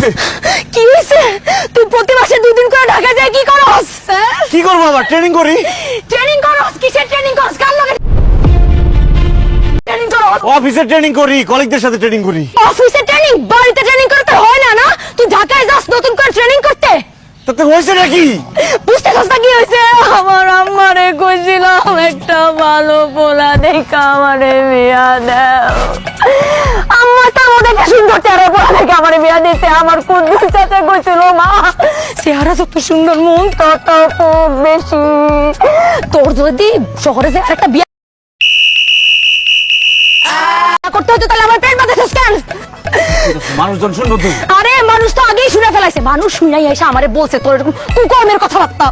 হইছে? কি হইছে? তুই প্রতি মাসে 2 দিন করে ঢাকা যায় কি করস? কি করবো আবার? ট্রেনিং করি। ট্রেনিং করস? কিসের ট্রেনিং করস? কার লগে ট্রেনিং করস? অফিসে ট্রেনিং করি, কলিগদের সাথে ট্রেনিং করি। অফিসে ট্রেনিং? বাড়িতে ট্রেনিং করতে হয় না না? তুই ঢাকায় যাস নতুন করে ট্রেনিং করতে? তাতে হয়েছে নাকি? বুঝতেছস না কি হইছে? আমার আম্মারে কইছিলাম একটা ভালো পোলা দেখা আমারে বিয়া দাও। আম্মা তো আমাদেরকে সুন্দর চেহারা পোলা দেখে আমারে বিয়া দিতে আমার কুদ্দুস চাচা কইছিল মা চেহারা যত সুন্দর মন তত খুব বেশি। তোর যদি শহরে যে একটা বিয়া করতে হতো তাহলে আমার পেট বাঁধাছিস কেন? মানুষজন শুনবো তো। আরে মানুষ তো আগেই শুনে ফেলাইছে। মানুষ শুনাই এসে আমারে বলছে তোর এরকম কুকর্মের কথাবার্তা।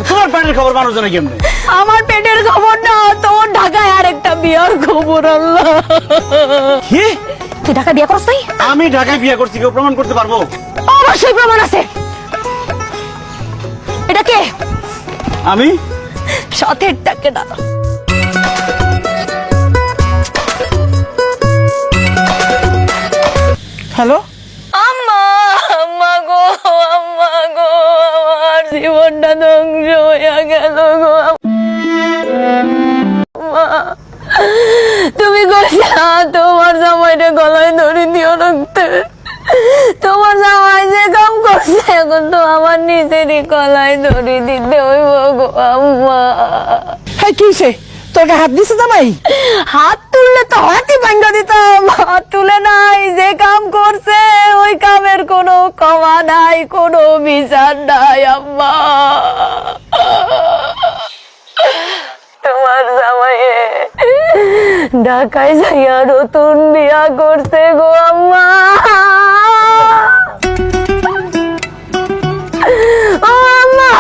তোমার পেটের খবর মানুষ জানে কেমনে? আমার পেটের খবর না, তোর ঢাকায় আর একটা বিয়ার খবর। আল্লাহ, কি? তুই ঢাকা বিয়া করছ নাই? আমি ঢাকায় বিয়ে করছি, কেউ প্রমাণ করতে পারবো? অবশ্যই প্রমাণ আছে। এটা কে? আমি সাথে টাকে না। হ্যালো, আম্মা, আম্মা গো, আম্মা গো, আমার জীবনটা ধ্বংস হয়ে গেল গো। আম্মা, তুমি কইলা তোমার জামাইটা গলায় ধরে দিও রাখতে। তোমার জামাই যে কাম করছে এখন তো আমার নিজেরই গলায় ধরে দিতে হইব গো আম্মা। হ্যাঁ কি হয়েছে? তোর গায়ে হাত দিছে জামাই? হাত তুললে তো হাতই ভাঙ্গা দিতাম। হাত তুলে নাই, যে কাম করছে ওই কামের কোনো ক্ষমা নাই, কোনো বিচার নাই আম্মা। তোমার জামাইয়ে ঢাকায় যাইয়া নতুন বিয়া করছে গো আম্মা। ও আম্মা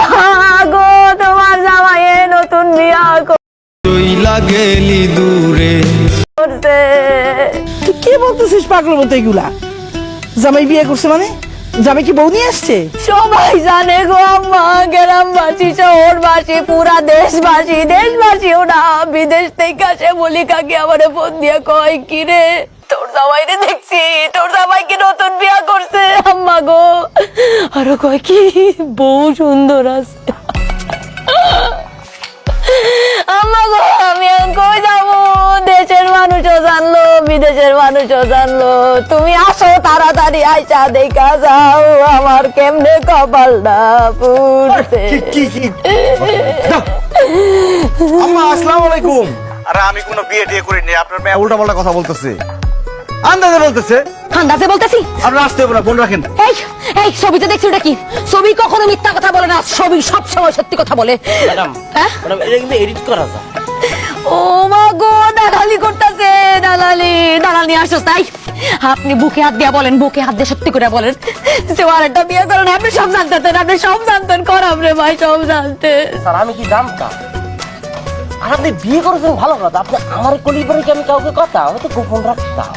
গো, তোমার জামাইয়ে নতুন বিয়া গেলি দূরে। করছে। তুই কি বলতেছিস পাগল মতো এগুলা? জামাই বিয়ে করছে মানে? জামাই কি বউ নিয়ে আসছে? সবাই জানে গো আম্মা, গ্রামবাসী, শহরবাসী, পুরা দেশবাসী, দেশবাসীও না, বিদেশ থেকে আসে বলি কাকি আমারে ফোন দিয়ে কয় কি রে তোর জামাইরে দেখছি, তোর জামাই কি নতুন বিয়া করছে আম্মা গো। আরো কয় কি বউ সুন্দর আছে। আম্মা গো, আমি এখন কই যাবো? দেশের মানুষও জানলো, বিদেশের মানুষও জানলো। তুমি আসো তাড়াতাড়ি, আইসা দেখা যাও আমার কেমনে কপালটা পুড়ছে। আম্মা আসসালামু আলাইকুম। আরে আমি কোনো বিয়ে টিয়ে করিনি, আপনার মেয়ে উল্টা পাল্টা কথা বলতেছে, আন্দাজে বলতেছে। আন্দাজে বলতেছি? আপনার আসতে হবে না, ফোন রাখেন। এই এই ছবিতে দেখছি ওটা কি? ছবি কখনো মিথ্যা কথা বলে না, ছবি সবসময় সত্যি কথা বলে। ম্যাডাম, হ্যাঁ? ম্যাডাম এটা কিন্তু এডিট করা যায়। ও মা গো, দালালি করতেছে, দালালি। দালালি আসছ তাই? আপনি বুকে হাত দিয়া বলেন, বুকে হাত দিয়ে সত্যি করে বলেন যে আরেকটা বিয়ে করেন। আপনি সব জানতেন, আপনি সব জানতেন। করাম রে ভাই, সব জানতেন। স্যার আমি কি জানতাম? আর আপনি বিয়ে করেছেন ভালো কথা, আপনি আমার কলিবারে কি আমি কাউকে কথা আমি তো গোপন রাখতাম।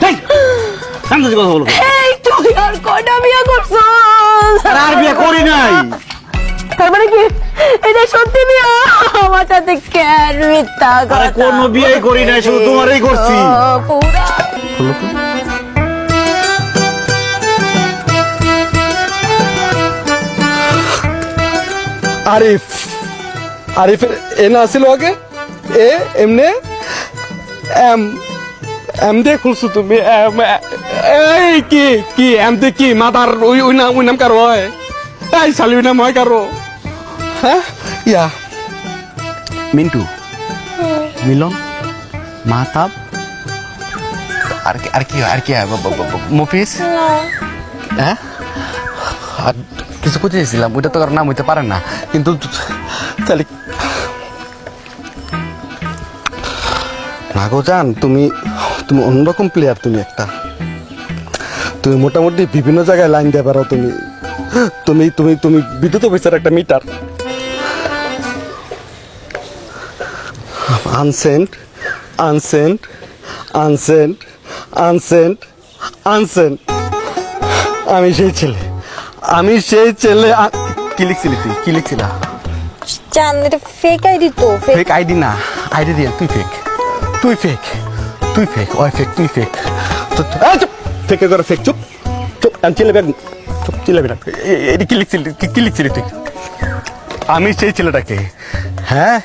আন্দাজে কথা বলবো। এই তুই আর কয়টা বিয়ে করছস? আর বিয়ে করি নাই। তার মানে কি এটা সত্যি বিয়ে? আমার সাথে কেন মিথ্যা আরে কথা? কোনো বিয়ে করি নাই, শুধু তোমারই করছি। পুরা আরিফ, আরিফের এ না ছিল আগে এ এমনে এম এম দিয়ে খুলছো তুমি। এই কি কি এম দিয়ে কি মাতার ওই নাম কারো হয়? এই শালি ওই নাম হয় কারো? হ্যাঁ ইয়া মিন্টু, মিলন, মাহতাব, আর কি মফিজ। হ্যাঁ, আর কিছু করতে চাইছিলাম, ওইটা তো কারো নাম হইতে পারে না, কিন্তু তাহলে নাগো জান, তুমি তুমি অন্যরকম প্লেয়ার। তুমি একটা, তুমি মোটামুটি বিভিন্ন জায়গায় লাইন দিয়ে পারো। তুমি তুমি তুমি তুমি বিদ্যুৎ অফিসের একটা মিটার। আনসেন্ট আনসেন্ট আনসেন্ট আনসেন্ট আনসেন্ট। আমি সেই ছেলে, আমি সেই ছেলে। কি লিখছিলি তুই? কি লিখছিলা? জান, এটা ফেক আইডি তো। ফেক আইডি না, আইডি দিয়ে তুই ফেক, তুই ফেক, তুই ফেক, ওই ফেক, তুই ফেক। ফেকে করে ফেক। চুপ চুপ, আমি ছেলে ব্যাগ চিল্লাবি না এটা কি লিখছিলি কি লিখছিলি তুই আমি সেই ছেলেটাকে হ্যাঁ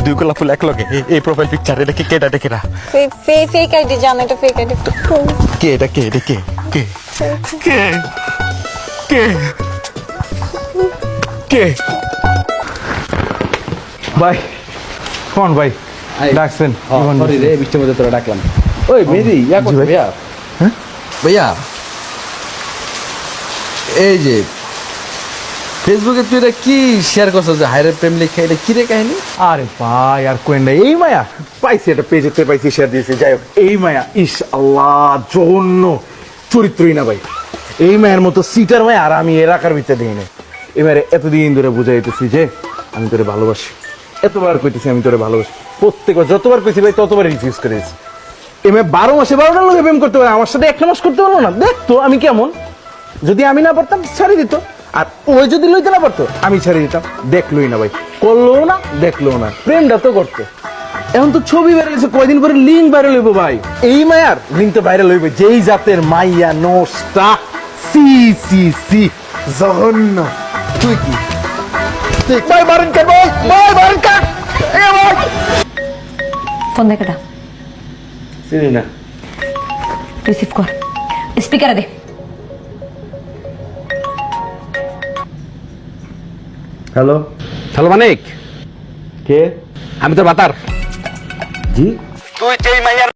2 গোলাপ ফুল এক লগে এই প্রোফাইল পিকচার এটা কি কেটা দেখে না ফেক আইডি জানো, এটা ফেক আইডি। কে এটা কে এটা কে কে কে কে কে ভাই কোন ভাই ডাকছেন সরি রে বৃষ্টির মধ্যে তোরা ডাকলাম ওই মেহেদি ইয়া করছো ভাইয়া ভাইয়া এই যে ফেসবুকে তুই এটা কি শেয়ার করছো যে হায়রে প্রেম লিখে এটা কি রে কাহিনী আরে ভাই আর কোয়েন না এই মায়া পাইছি এটা পেজেতে পাইছি শেয়ার দিয়েছি যাই হোক এই মায়া ইস আল্লাহ জঘন্য চরিত্রই না ভাই এই মায়ের মতো সিটার মায়া আর আমি এলাকার ভিতরে দিই না এবারে এতদিন ধরে বুঝাইতেছি যে আমি তোরে ভালোবাসি এতবার কইতেছি আমি তোরে ভালোবাসি প্রত্যেকবার যতবার কইছি ভাই ততবার রিফিউজ করেছি এমএ 12 মাসে 12টার লোকে প্রেম করতে পারে আমার সাথে একটা মাস করতে পারলো না দেখতো আমি কেমন যদি আমি না পারতাম ছাড়ি দিত আর ওই যদি লইতে না পারতো আমি ছাড়ি দিতাম দেখলোই না ভাই করলো না দেখলো না প্রেমটা তো করতো এখন তো ছবি বেরিয়ে গেছে কয়দিন পরে লিঙ্ক ভাইরাল হইব ভাই এই মায়ার লিঙ্ক তো ভাইরাল হইবে যেই জাতের মাইয়া নোস্টা সি সি সি জঘন্য তুই কি ভাই মারেন কে ভাই মারেন কে এ ভাই ফোন দে কেটা, চিনি না রিসিভ কর, স্পিকারে দে। হ্যালো হ্যালো মানিক কে আমি তোর বাতার জি তুই যেই মাইয়ার